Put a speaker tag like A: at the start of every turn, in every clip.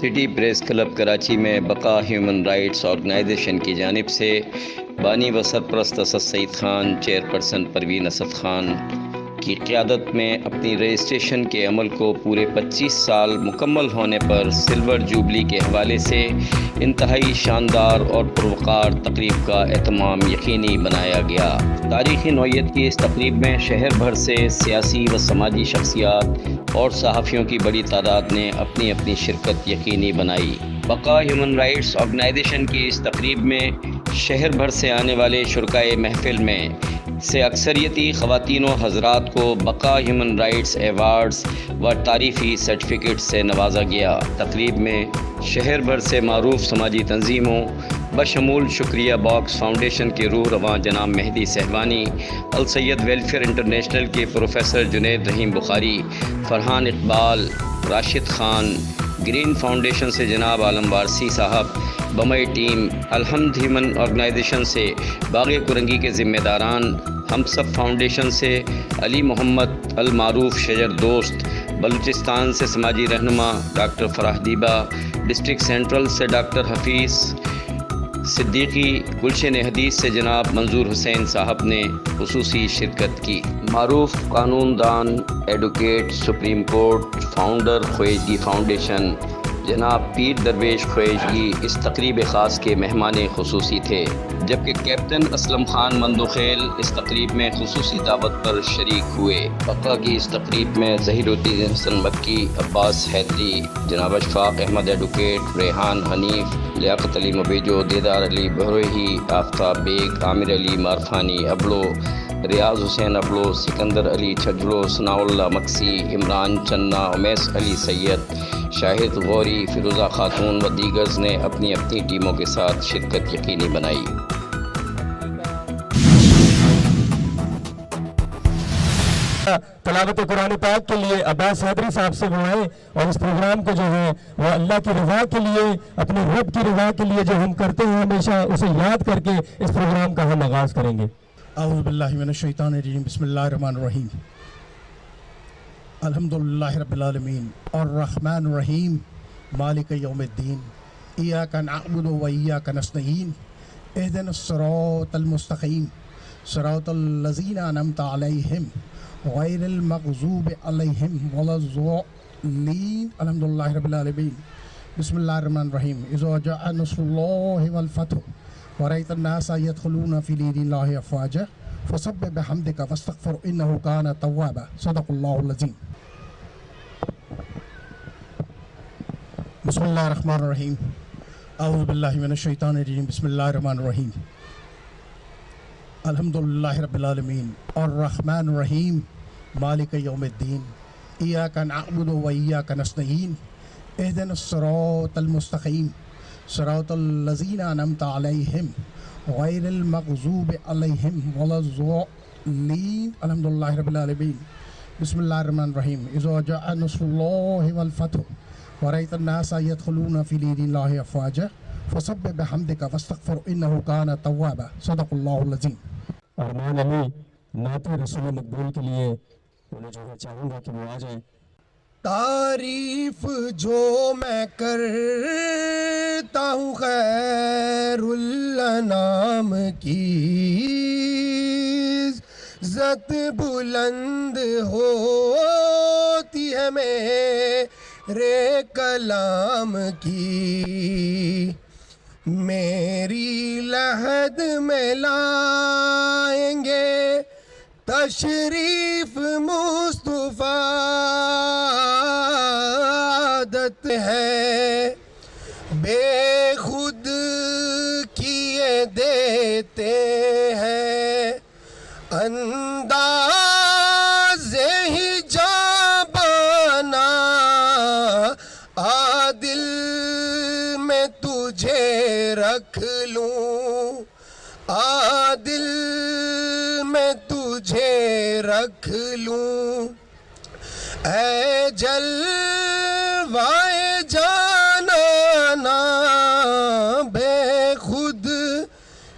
A: City press club Karachi میں بقا human rights organization کی جانب سے بانی و سرپرست اسد سعید خان، چیئرپرسن پروین اسد خان کی قیادت میں اپنی رجسٹریشن کے عمل کو پورے 25 سال مکمل ہونے پر سلور جوبلی کے حوالے سے انتہائی شاندار اور پروقار تقریب کا اہتمام یقینی بنایا گیا۔ تاریخی نوعیت کی اس تقریب میں شہر بھر سے سیاسی و سماجی شخصیات اور صحافیوں کی بڑی تعداد نے اپنی اپنی شرکت یقینی بنائی۔ بقا ہیومن رائٹس آرگنائزیشن کی اس تقریب میں شہر بھر سے آنے والے شرکائے محفل میں سے اکثریتی خواتین و حضرات کو بقا ہیومن رائٹس ایوارڈز و تعریفی سرٹیفکیٹ سے نوازا گیا۔ تقریب میں شہر بھر سے معروف سماجی تنظیموں بشمول شکریہ باکس فاؤنڈیشن کے روح رواں جناب مہدی سہوانی، السید ویلفیئر انٹرنیشنل کے پروفیسر جنید رحیم بخاری، فرحان اقبال، راشد خان، گرین فاؤنڈیشن سے جناب عالم وارسی صاحب، بمئی ٹیم، الحمد ہیومن آرگنائزیشن سے باغ کرنگی کے ذمہ داران، ہم سب فاؤنڈیشن سے علی محمد المعروف شجر دوست، بلوچستان سے سماجی رہنما ڈاکٹر فرح دیبا، ڈسٹرکٹ سینٹرل سے ڈاکٹر حفیظ صدیقی، گلشن حدیث سے جناب منظور حسین صاحب نے خصوصی شرکت کی۔ معروف قانون دان، advocate, supreme court, founder Khweshgi foundation جناب پیر درویش خویشگی اس تقریب خاص کے مہمان خصوصی تھے، جبکہ کیپٹن اسلم خان مندوخیل اس تقریب میں خصوصی دعوت پر شریک ہوئے۔ بقا کی اس تقریب میں ظہیر الدین حسن مکی، عباس حیدری، جناب اشفاق احمد ایڈوکیٹ، ریحان حنیف، لیاقت علی مبیجو، دیدار علی بہروہی، آفتاب بیگ، عامر علی مارفانی ابلو، ریاض حسین ابلو، سکندر علی چھجڑو، ثناء اللہ مکسی، عمران چنا، امیس علی سید، شاہد غوری، فیروزہ خاتون و دیگرز نے اپنی اپنی ٹیموں کے ساتھ شرکت یقینی بنائی۔
B: تلاوت قرآن پاک کے لیے عباس حیدری صاحب سے بلائیں اور اس پروگرام کو جو ہے وہ اللہ کی رضا کے لیے، اپنے رب کی رضا کے لیے جو ہم کرتے ہیں ہمیشہ اسے یاد کر کے اس پروگرام کا ہم آغاز کریں گے۔
C: اعوذ باللہ من الشیطان الرجیم، بسم اللہ الرحمن الرحیم، الحمدللہ رب العالمین الرحمن الرحیم مالک یوم الدین، ایاک نعبد و ایاک نستعین، اہدنا الصراط المستقیم، صراط الذین انعمت علیہم غیر المغضوب علیہم ولا الضالین، الحمدللہ رب العالمین، بسم اللہ الرحمن الرحیم، اذا جاء نصر اللہ والفتح ورأيت الناس يدخلون في دين الله أفواجا فسبح بحمدك واستغفر إنه كان توابا، صدق الله العظيم۔ بسم الله الرحمن الرحيم، أعوذ بالله من الشيطان الرجيم، بسم الله الرحمن الرحيم، الحمد لله رب العالمين الرحمن الرحيم مالك يوم الدين، إياك نعبد وإياك نستعين، اهدنا الصراط المستقيم، صراط الذین انعمت علیہم غیر المغضوب علیہم ولا الضالین، الحمدللہ رب العالمین، بسم اللہ الرحمن الرحیم، اذا جاء نصر اللہ والفتح ورأيت الناس يدخلون في دين الله افواجا فسبح بحمدك واستغفر انه كان توابا، صدق اللہ العظیم۔
B: ارمان علی نعت رسول مقبول کے لیے انہیں جو ہے چاہوں گا کہ وہ آ جائیں۔
C: تعریف جو میں کرتا ہوں خیر الانام کی، عزت بلند ہوتی ہے میرے کلام کی، میری لحد میں لائیں گے تشریف مصطفیٰ، عادت ہے بے خود کیے دیتے ہیں، انداز ہی جابانا، عادل میں تجھے رکھ لوں، عادل میں تجھے رکھ لوں، اے جلوائے جانانا، بے خود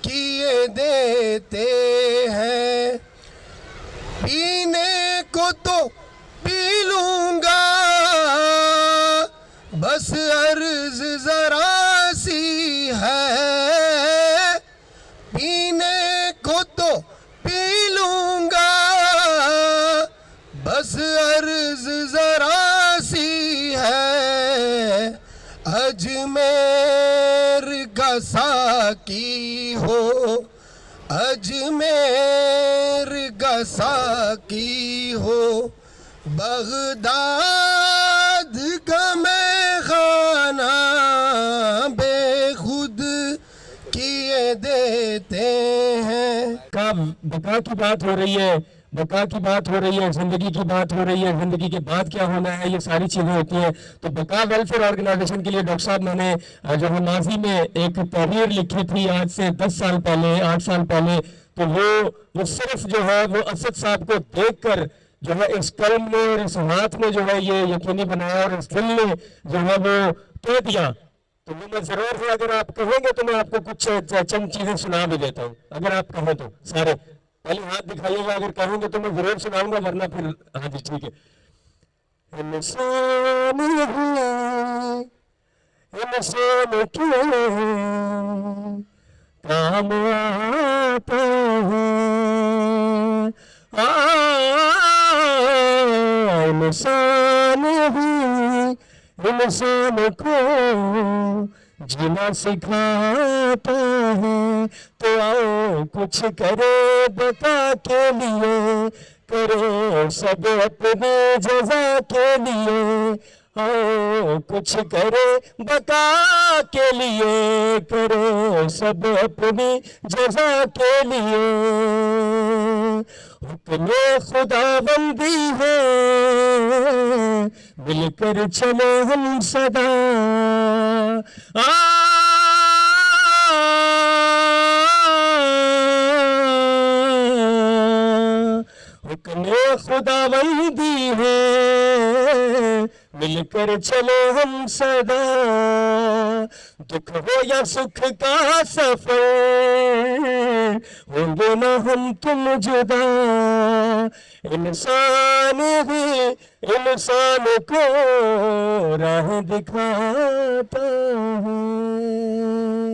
C: کیے دیتے ہیں، پینے کو تو پی لوں گا بس عرض گسا کی ہو اجمیر گسا کی ہو بغداد کا میں خانہ بے خود کیے دیتے ہیں.
B: بقا کی بات ہو رہی ہے، بقا کی بات ہو رہی ہے، زندگی کی بات ہو رہی ہے، زندگی کے بعد کیا ہونا ہے، یہ ساری چیزیں ہوتی ہیں. تو بقا ویلفیئر آرگنائزیشن کے لیے ڈاکٹر صاحب میں نے جو ہے ماضی میں ایک تحریر لکھی تھی آج سے 10 سال پہلے 8 سال پہلے. تو وہ صرف جو ہے وہ اسد صاحب کو دیکھ کر جو ہے اس قلم میں اور اس ہاتھ میں جو ہے یہ یقینی بنایا اور اس دل میں جو ہے وہ کہہ دیا. تو وہ میں ضرور ہے، اگر آپ کہیں گے تو میں آپ کو کچھ چند چیزیں سنا بھی دیتا ہوں، اگر آپ کہیں تو. سارے پہلے ہاتھ دکھائیے گا، اگر کہیں گے تو میں ضرور سناؤں گا، ورنہ پھر ہاں جی ٹھیک ہے. انسان ہے انسان کیوں کام آتا ہے، انسان ہی انسان کو جینا سکھاتا ہے. تو آؤ کچھ کرے بقا کے لیے، کرو سب اپنی جزا کے لیے. آؤ کچھ کرے بقا کے لیے، کرو سب اپنی جزا کے لیے. حکم خدا بندی ہے مل کر چلے ہم سدا. حکم خدا بندی ہے مل کر چلے ہم سدا. دکھ ہو یا سکھ کا سفر ہوں گے نہ ہم تم جدا. انسان ہی انسان کو راہ دکھاتا ہے.